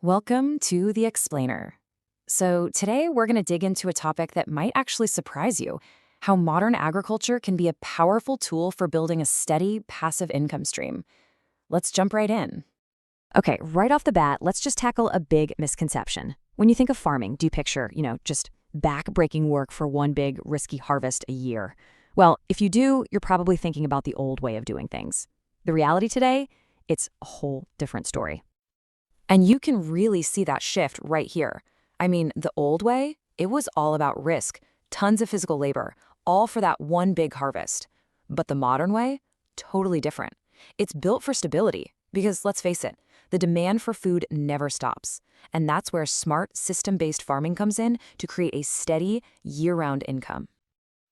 Welcome to The Explainer. So, today we're going to dig into a topic that might actually surprise you: how modern agriculture can be a powerful tool for building a steady, passive income stream. Let's jump right in. Okay, right off the bat, let's just tackle a big misconception. When you think of farming, do you picture, just back-breaking work for one big, risky harvest a year? Well, if you do, you're probably thinking about the old way of doing things. The reality today, it's a whole different story. And you can really see that shift right here. I mean, the old way, it was all about risk, tons of physical labor, all for that one big harvest. But the modern way, totally different. It's built for stability, because let's face it, the demand for food never stops. And that's where smart, system-based farming comes in to create a steady, year-round income.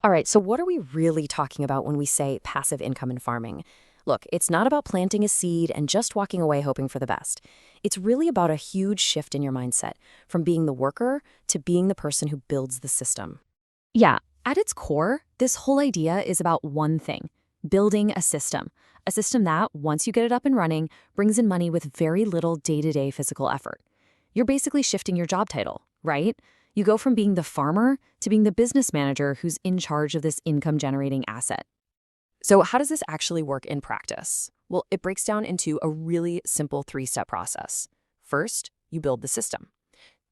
All right, so what are we really talking about when we say passive income in farming? Look, it's not about planting a seed and just walking away hoping for the best. It's really about a huge shift in your mindset, from being the worker to being the person who builds the system. Yeah, at its core, this whole idea is about one thing: building a system. A system that, once you get it up and running, brings in money with very little day-to-day physical effort. You're basically shifting your job title, right? You go from being the farmer to being the business manager who's in charge of this income-generating asset. So how does this actually work in practice? Well, it breaks down into a really simple three-step process. First, you build the system.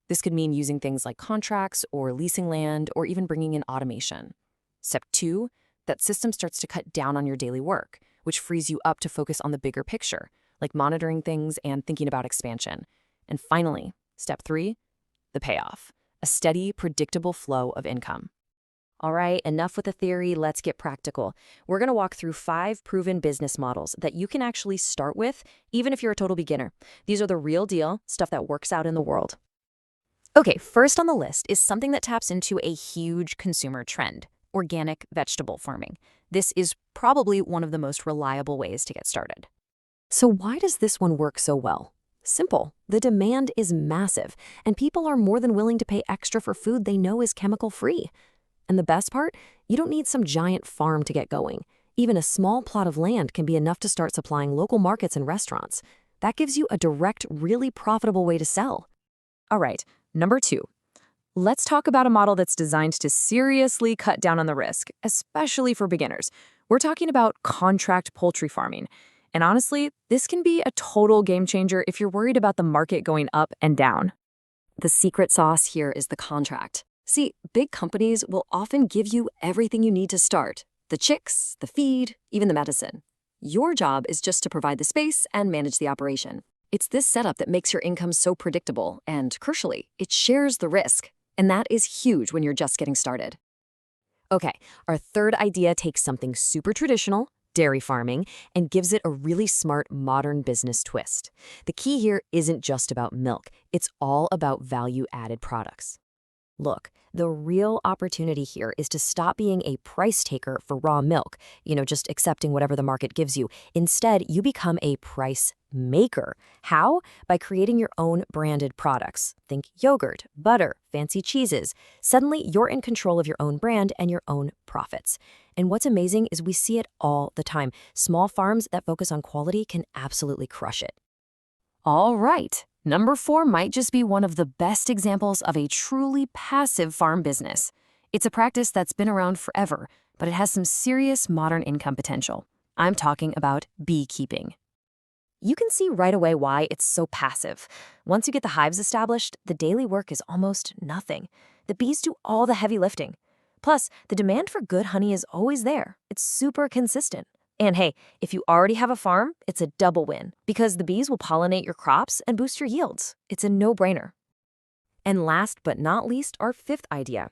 This could mean using things like contracts or leasing land or even bringing in automation. Step two, that system starts to cut down on your daily work, which frees you up to focus on the bigger picture, like monitoring things and thinking about expansion. And finally, step three, the payoff: a steady, predictable flow of income. All right, enough with the theory, let's get practical. We're going to walk through 5 proven business models that you can actually start with, even if you're a total beginner. These are the real deal, stuff that works out in the world. Okay, first on the list is something that taps into a huge consumer trend: organic vegetable farming. This is probably one of the most reliable ways to get started. So why does this one work so well? Simple. The demand is massive, and people are more than willing to pay extra for food they know is chemical-free. And the best part? You don't need some giant farm to get going. Even a small plot of land can be enough to start supplying local markets and restaurants. That gives you a direct, really profitable way to sell. All right, number two. Let's talk about a model that's designed to seriously cut down on the risk, especially for beginners. We're talking about contract poultry farming. And honestly, this can be a total game changer if you're worried about the market going up and down. The secret sauce here is the contract. See, big companies will often give you everything you need to start: the chicks, the feed, even the medicine. Your job is just to provide the space and manage the operation. It's this setup that makes your income so predictable, and crucially, it shares the risk. And that is huge when you're just getting started. Okay, our third idea takes something super traditional, dairy farming, and gives it a really smart modern business twist. The key here isn't just about milk, it's all about value-added products. Look, the real opportunity here is to stop being a price taker for raw milk, just accepting whatever the market gives you. Instead, you become a price maker. How? By creating your own branded products. Think yogurt, butter, fancy cheeses. Suddenly, you're in control of your own brand and your own profits. And what's amazing is we see it all the time. Small farms that focus on quality can absolutely crush it. All right. Number four might just be one of the best examples of a truly passive farm business. It's a practice that's been around forever, but it has some serious modern income potential. I'm talking about beekeeping. You can see right away why it's so passive. Once you get the hives established, the daily work is almost nothing. The bees do all the heavy lifting. Plus, the demand for good honey is always there. It's super consistent. And hey, if you already have a farm, it's a double win, because the bees will pollinate your crops and boost your yields. It's a no-brainer. And last but not least, our fifth idea.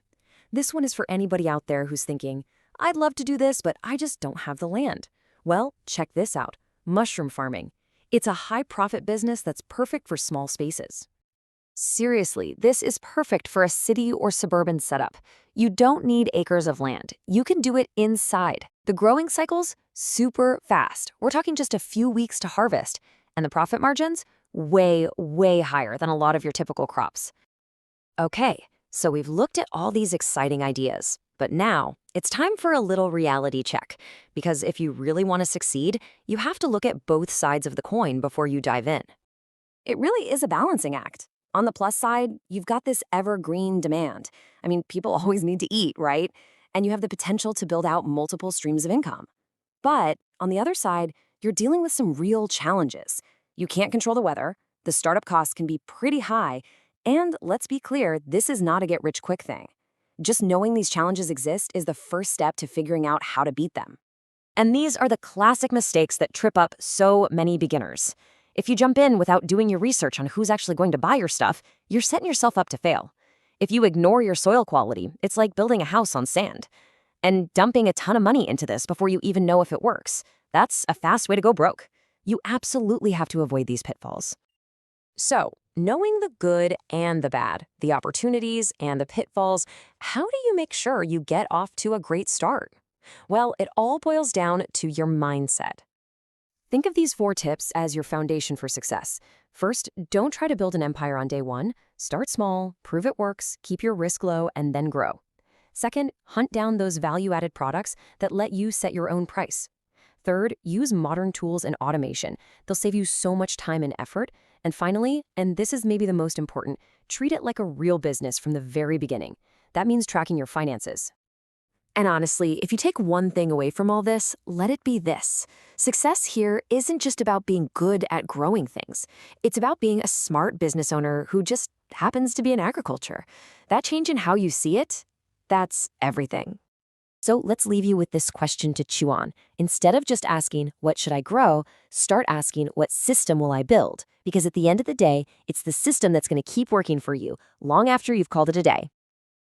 This one is for anybody out there who's thinking, I'd love to do this, but I just don't have the land. Well, check this out: mushroom farming. It's a high-profit business that's perfect for small spaces. Seriously, this is perfect for a city or suburban setup. You don't need acres of land. You can do it inside. The growing cycle's super fast. We're talking just a few weeks to harvest. And the profit margins? Way, way higher than a lot of your typical crops. Okay, so we've looked at all these exciting ideas. But now, it's time for a little reality check. Because if you really want to succeed, you have to look at both sides of the coin before you dive in. It really is a balancing act. On the plus side, you've got this evergreen demand. I mean, people always need to eat, right? And you have the potential to build out multiple streams of income. But on the other side, you're dealing with some real challenges. You can't control the weather, the startup costs can be pretty high, and let's be clear, this is not a get rich quick thing. Just knowing these challenges exist is the first step to figuring out how to beat them. And these are the classic mistakes that trip up so many beginners. If you jump in without doing your research on who's actually going to buy your stuff, you're setting yourself up to fail. If you ignore your soil quality, it's like building a house on sand. And dumping a ton of money into this before you even know if it works. That's a fast way to go broke. You absolutely have to avoid these pitfalls. So, knowing the good and the bad, the opportunities and the pitfalls, how do you make sure you get off to a great start? Well, it all boils down to your mindset. Think of these 4 tips as your foundation for success. First, don't try to build an empire on day 1. Start small, prove it works, keep your risk low, and then grow. Second, hunt down those value-added products that let you set your own price. Third, use modern tools and automation. They'll save you so much time and effort. And finally, and this is maybe the most important, treat it like a real business from the very beginning. That means tracking your finances. And honestly, if you take one thing away from all this, let it be this. Success here isn't just about being good at growing things. It's about being a smart business owner who just happens to be in agriculture. That change in how you see it, that's everything. So let's leave you with this question to chew on. Instead of just asking, what should I grow? Start asking, what system will I build? Because at the end of the day, it's the system that's going to keep working for you long after you've called it a day.